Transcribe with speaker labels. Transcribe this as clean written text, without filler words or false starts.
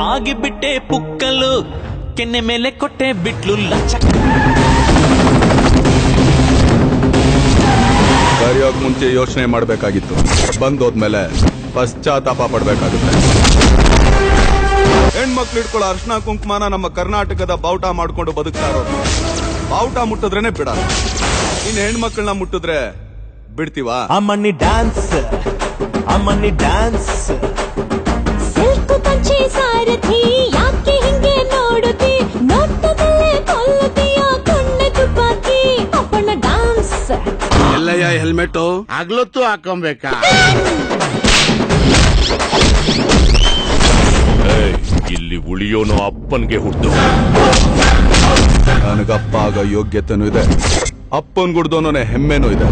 Speaker 1: ಆಗಿಬಿಟ್ಟೆ ಪುಕ್ಕಲು ಕೆನ್ನೆ ಮೇಲೆ ಕೊಟ್ಟೆ ಬಿಟ್ಲು ಲಚಕ.
Speaker 2: ಕರಿಯೋಕ್ ಮುಂಚೆ ಯೋಚನೆ ಮಾಡ್ಬೇಕಾಗಿತ್ತು, ಬಂದೋದ್ಮೇಲೆ ಪಶ್ಚಾತ್ತಾಪ ಪಡ್ಬೇಕಾಗುತ್ತೆ. ಹೆಣ್ಮಕ್ಳು ಇಟ್ಕೊಳ್ಳೋ ಅರ್ಶನ ಕುಂಕುಮನ ನಮ್ಮ ಕರ್ನಾಟಕದ ಬಾವುಟ ಮಾಡ್ಕೊಂಡು ಬದುಕ್ತಾ ಇರೋದು. ಬಾವುಟ ಮುಟ್ಟಿದ್ರೇನೆ ಬಿಡಲ್ಲ, ಇನ್ ಹೆಣ್ಮಕ್ಳನ್ನ ಮುಟ್ಟಿದ್ರೆ ಬಿಡ್ತೀವಾ?
Speaker 1: ಅಮ್ಮನಿ ಡ್ಯಾನ್ಸ್, ಅಮ್ಮನಿ ಡ್ಯಾನ್ಸ್.
Speaker 3: ಸಿಲ್ಕು ಪಂಚೆ ಸಾರಥಿ ಯಾಕೆ ಹಿಂಗೆ ನೋಡುತ್ತಿ, ನೋಟದಲ್ಲೇ ಕೊಲ್ಲುತ್ತೀಯ ಕಣ್ಣೆ ತುಪಾಕಿ. ಅಪ್ಪಣ್ಣ ಡ್ಯಾನ್ಸ್
Speaker 4: ಎಲ್ಲಯ್ಯ ಹೆಲ್ಮೆಟ್ ಆಗ್ಲೊತ್ತು ಹಾಕೊಂಬೇಕಾ?
Speaker 5: ಇಲ್ಲಿ ಉಳಿಯೋನು ಅಪ್ಪನ್ಗೆ ಹುಟ್ಟು.
Speaker 2: ನನಗಪ್ಪ ಆಗೋ ಯೋಗ್ಯತೆನೂ ಇದೆ, ಅಪ್ಪನ್ ಗುಡ್ದೋನೇ ಹೆಮ್ಮೆನೂ ಇದೆ.